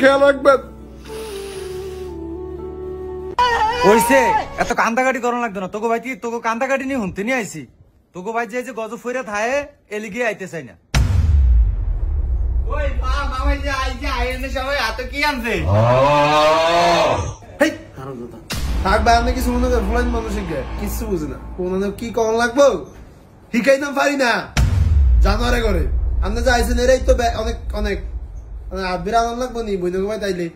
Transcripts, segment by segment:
খেয়াল রাখবেন। ওইছে এত কান্দাকাটি করন লাগতো না। তোকে ভাই তোকে কান্দাকাটি নিয়ে হুনতে নিয়ে আইসি। তোকে ভাই যে গজব ফইরা থায়ে এলিগে আইতে চাই না। ওই মা মামা যে আইছে আইনে সবাই এত কি আনছে? হেই হারাম দাদা থাকবে আপনি কিছু মনে করেন ফুলাইন মানুষকে কিছু বুঝে না কোন কি কম লাগবো শিখাইতাম পারি না জানোয়ারে করে আপনি যে আইসেন এরাই তো অনেক অনেক আবির আনন্দ লাগবো নি বইনকে ভাই তাইলে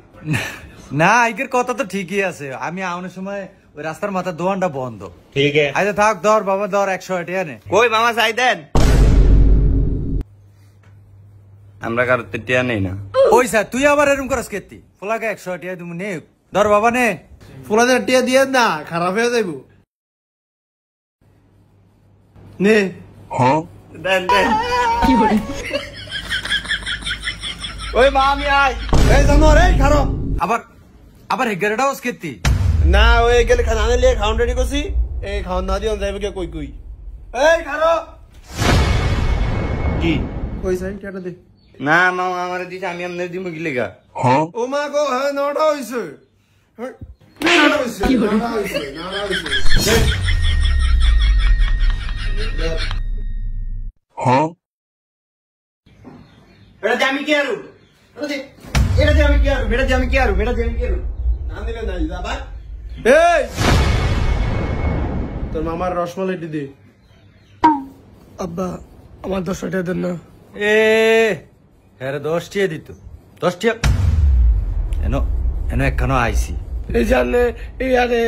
না আইকের কথা তো ঠিকই আছে। আমি আউনের সময় ওই রাস্তার মাথার দোকানটা বন্ধ। ঠিক আছে আচ্ছা থাক ধর বাবা ধর 100 টাকা নে। কই মামা চাই দেন আমরা কারো টিয়া নেই না। ওই স্যার তুই আবার এরকম করস কেতি ফুলাকে 100 টাকা তুমি নে ধর বাবা নে। ফুলাদের টিয়া দিয়ে না খারাপ হয়ে যাইব নে দেন দেন ওই মা আমি আই এই জানোয়ার এই খারাপ আবার আবার হেগারটাও কেতি না ওই গেলে খানা আনলে খাওয়ান রেডি করছি এই খাওয়ান না দিও যাইবে কে কই কই এই খারাপ কি কই সাই টাটা দে না মামা আমার দিছে আমি আমনে দিমু কি লেগা। ও মা গো হ্যাঁ নটা হইছে নটা হইছে নটা হইছে নটা হইছে এটা আমি কি আরু এটা আমি কি আরু এটা আমি কি আরু এটা আমি কি আরু নাম দিলে নাই যা ভাই এই তোর মামার রসমালাইটি দে আব্বা আমার 10 টাকা দেন না এ হ্যাঁ 10 টাকা দিত 10 টাকা এনো এনো একখানো আইসি এই জানে এই আরে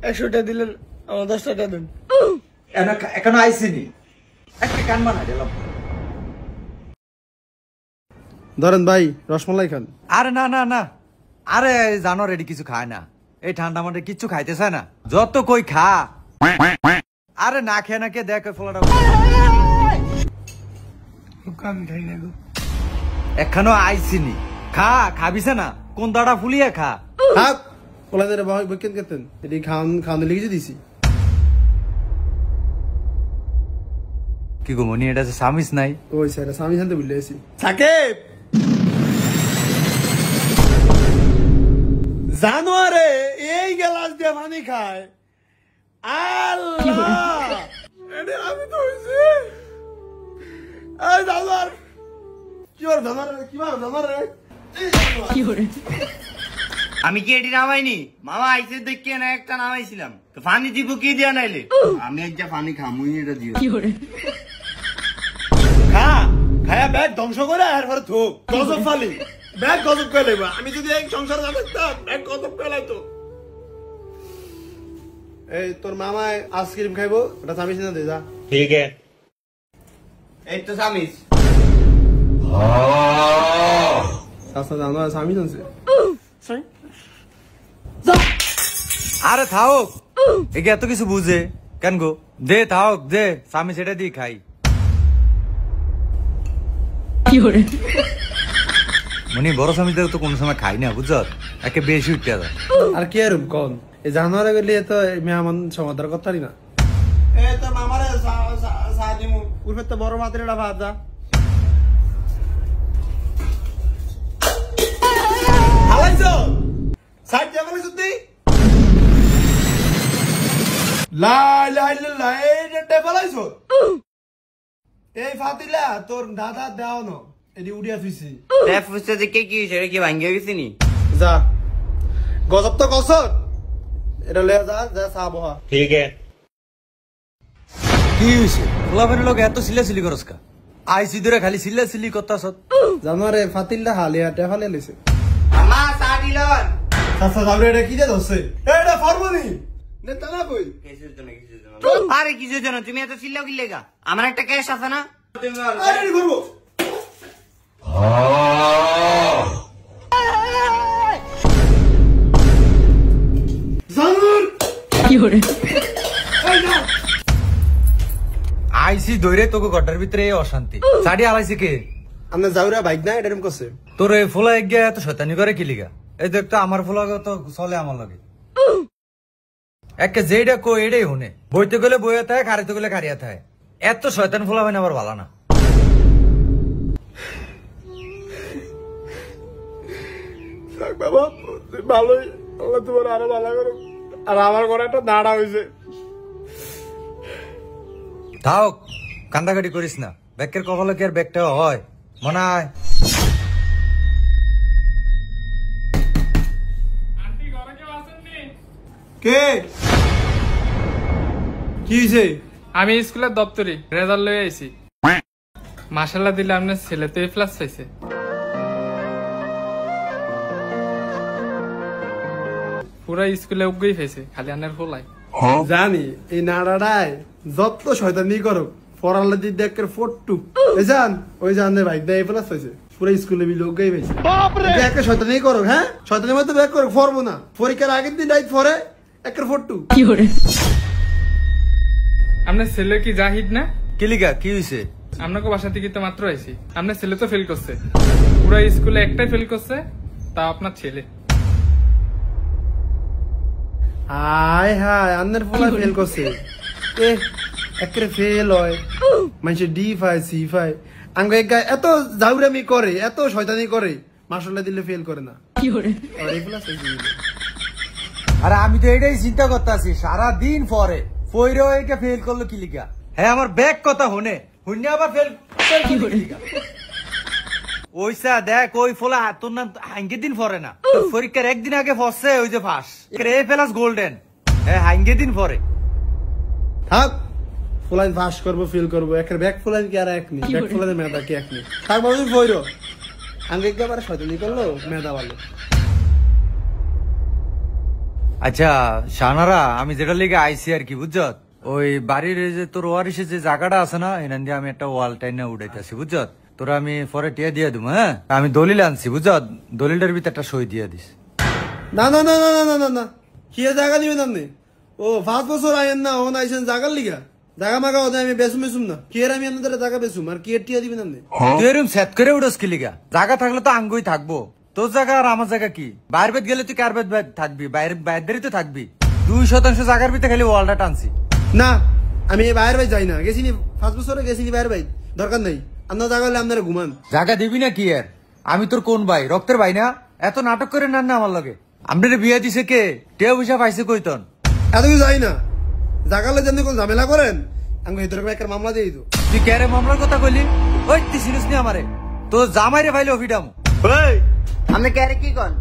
100 টাকা দিলেন আমার 10 টাকা দেন এনো এখানো আইসি নি একটা কান বানা দিলাম। ধরেন ভাই রসমালাই খান। আরে না না না আরে জানো রেডি কিছু খায় না এই ঠান্ডা মাঠে কিচ্ছু খাইতে চায় না যত কই খা আরে না খেয়ে না কে দেখ ফলাটা আমি খাই না গো এখানো আইসিনি খা খাবিছে না কোন দাড়া ফুলিয়ে খা থাক ওলাদের ভাই বকেন কেতেন এটি খান খান লিখে দিছি কি গো মনি এটা সামিস নাই ওই স্যার স্বামী শান্তি ভুলে আছি সাকিব জানোয়ারে এই গ্লাস দিয়ে পানি খায় আল্লাহ এডে আমি তো হইছে এই জানোয়ার কি আর জানোয়ার রে কি করে আমি কি এটি নামাইনি মামা আইসে দেখে না একটা নামাইছিলাম তো পানি দিব কি দিয়া নাইলে আমি একটা পানি খামুই এটা দিও খা খায়া ব্যাগ ধ্বংস করে আর পরে থোক গজব ফালি ব্যাগ গজব করে লইবা আমি যদি এক সংসার না থাকতাম ব্যাগ গজব করে লাইতো এই তোর মামা আইসক্রিম খাইবো ওটা সামিস না দে যা ঠিক আছে এই তো সামিস আচ্ছা জানো সামিস আছে আরে থাক একে এত কিছু বুঝে কেন গো দে থাক দে সামিস এটা দিয়ে খাই মনি বড় স্বামী তো কোন সময় খাই না বুঝছ একে বেশি উঠতে যায় আর কি আর কোন এই জানোয়ারে গেলে তো মেহমান সমাদার কথাই না এ তো মামারে সাদিমু উরফে তো বড় মাত্রেটা ভাত যা হালাইছো সাইড যাবে সুদ্ধি লাই লাই লাই এটা টেবলাইছো এই ফাতিলা তোর দাদা দাও না এডি উড়িয়া ফিসি দেখ ফুসতে দেখে কি সেটা কি ভাঙ্গিয়া গেছে নি যা গজব তো গসর এটা লে যা যা সাবহা ঠিক আছে কি হইছে গোলাপের লোক এত সিলাসিলি করস কা আইসি ধরে খালি সিলাসিলি করতাছ জানোয়ারে ফাতিলটা হালিয়া টেফালে লইছে আমা সাদিলন আচ্ছা যাবে এটা কি যে ধরছে এটা ফরমানি নেতা না কই কিসের জন্য আরে কিসের জন্য তুমি এত চিল্লাও কি লেগা আমার একটা ক্যাশ আছে না আরে রেডি করব জানোয়ার কি হরে এই না আইসি ধরে তোকে ঘরটার ভিতরে অশান্তি সাড়ি আলাইছি কে আমরা যাওরা বাইক না এরকম করছে তোর এই ফোলা গিয়া এত শয়তানি করে কি লিগা এই দেখতো আমার ফোলা তো চলে আমার লাগে একে যেটা কো এটাই হুনে বইতে গেলে বইয়া থাকে খারিতে গেলে খারিয়া থাকে এত শয়তান ফোলা হয় না আবার ভালো না বাবা ভালোই, আল্লাহ তোমার আরো ভালো করো। আর আমার ঘরে একটা দাঁড়া হয়েছে। তাও কান্দাকাটি করিস না, ব্যাগের কপালে কি আর ব্যাগটা হয় মনে হয়। কে কি হয়েছে? আমি স্কুলের দপ্তরি রেজাল্ট লয়ে আইছি। মাশাআল্লাহ দিলে আপনার ছেলে তো A+ পাইছে। পুরা স্কুলে উগই পাইছে, খালি আনার ফলাই। জানি এই নাড়াটায় যত শয়তানি করো পড়ালে দি দেখের ফট্টু এই জান ওই জানে ভাই দেয় প্লাস হয়েছে পুরো স্কুলে বি লোক গাই পাইছে। একটা শয়তানি করো, হ্যাঁ শয়তানের মধ্যে ব্যাক করো, ফরবো না পরীক্ষার আগের দিন রাইট ফরে একের ফট্টু। আপনার ছেলে কি জাহিদ না? কিলিকা কি হয়েছে? আপনাকে বাসা থেকে তো মাত্র আইছি। আপনার ছেলে তো ফেল করছে, পুরা স্কুলে একটাই ফেল করছে, তা আপনার ছেলে। হায় হায় আন্নার ফলা ফেল করছে, এ একের ফেল হয় মানুষে ডি ফাই সি ফাই আঙ্গ এক গায়ে এত জাউরামি করে এত শয়তানি করে মাশাআল্লাহ দিলে ফেল করে না। আর এই প্লাস আরে আমি তো এটাই চিন্তা করতেছি সারাদিন পরে ফইরো একে ফেল করলো কি লিগা। হ্যাঁ আমার ব্যাগ কথা হনে হুন্নে আবার ফেল ওইসা দেখ ওই ফলা তোর নাম হাঙ্গে দিন পরে না, পরীক্ষার একদিন আগে ফসছে ওই যে ফাঁস A+ গোল্ডেন। হ্যাঁ হাঙ্গে দিন পরে থাক ফুলাইন ফাঁস করবো ফেল করবো একের ব্যাগ ফুলাইন কি আর এক নেই, ব্যাগ ফুলাইন মেধা কি এক নেই। থাক বাবু ফইরো আঙ্গে একবার শয়তানি করলো মেধা ভালো। আচ্ছা শানারা আমি যেটা লিগে আইসি আর কি বুঝছ, ওই বাড়ির যে তোর ওয়ারিসের যে জায়গাটা আছে না এখান দিয়ে আমি একটা ওয়াল টাইনে উঠাইতেছি বুঝছ, তোরা আমি পরে টিয়া দিয়ে দিব। হ্যাঁ আমি দলিল আনছি বুঝছ, দলিলটার ভিতরে একটা সই দিয়ে দিস। না না না না না না না কি জায়গা দিবেন আপনি? ও 5 বছর আইন না ওন আইছেন জায়গার লিগা জায়গা মাগা ওদের আমি বেসুম বেসুম না কি এর আমি আপনাদের জায়গা বেসুম আর কি টিয়া দিবেন আপনি? তুই এরকম সেট করে উঠোস কি লিগা? জায়গা থাকলে তো আঙ্গুই থাকবো, তোর জায়গা আর আমার জায়গা কি? বাইরে বেদ গেলে তুই কার বেদ থাকবি, বাইরেই তো থাকবি। 2% জায়গার ভিতরে খালি ওয়ালটা টানছি। না আমি বাইরে ভাই যাই না, গেছিনি 5 বছরে গেছিনি বাইরে ভাই, দরকার নাই আপনার জায়গা হলে আপনারা ঘুমান। জায়গা দিবি না কি আর? আমি তোর কোন ভাই, রক্তের ভাই না? এত নাটক করে না আমার লগে। আপনার বিয়ে দিছে কে? টেও পয়সা পাইছে কইতন? এত কিছু যাই না, জায়গালে যেন কোন ঝামেলা করেন আমি ভিতরে একটা মামলা দিয়ে দিত। তুই কে রে মামলার কথা কইলি? ওই তুই চিনিস নি আমারে? তো জামাইরে ফাইলে অফিডাম। আপনি কে কি কন?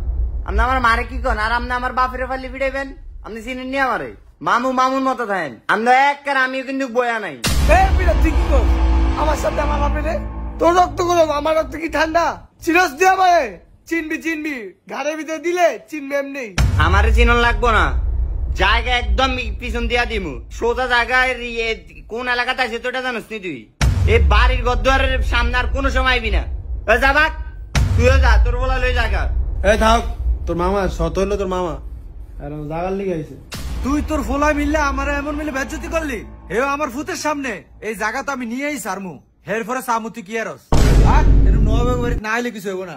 আপনি আমার মারে কি কন? আর আপনি আমার বাপের ফাইলে ভিড়াইবেন? আপনি চিনেন নি আমারে? মামু মামুর মতো থাকেন আমরা এক কার, আমিও কিন্তু বয়া নাই। তুই কি কর আমার সাথে আমার বাপেরে? তোর রক্ত গরম আমার রক্ত কি ঠান্ডা? চিরস দিয়ে আমারে চিনবি ঘাড়ের ভিতরে দিলে চিনবি এমনি। আমারে চিনন লাগবো না, জায়গা একদম পিছন দিয়া দিমু সোজা জায়গায়। কোন এলাকাতে আছে তোটা জানোস নি তুই? এই বাড়ির গদ্দারের সামনে আর কোনো সময় আইবি না। যাবাক তুইও যা, তোর বলা লই জায়গা। এই থাক তোর মামা শত হইলো তোর মামা আর জায়গার লিগে আইছে। তুই তোর ফোলা মিললে আমার এমন মিলে বেজ্জতি করলি? হে আমার ফুতের সামনে এই জায়গা তো আমি নিয়েই সারমু। হের পরে সামুতি কি আর না হলে কিছু হইব না।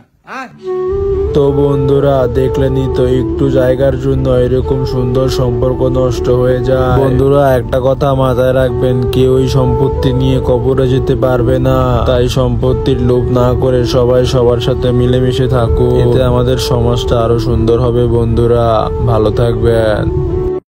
তো বন্ধুরা দেখলেনি তো একটু জায়গার জন্য এরকম সুন্দর সম্পর্ক নষ্ট হয়ে যায়। বন্ধুরা একটা কথা মাথায় রাখবেন, কেউই সম্পত্তি নিয়ে কবরে যেতে পারবে না, তাই সম্পত্তির লোভ না করে সবাই সবার সাথে মিলেমিশে থাকুক, এতে আমাদের সমাজটা আরো সুন্দর হবে। বন্ধুরা ভালো থাকবেন।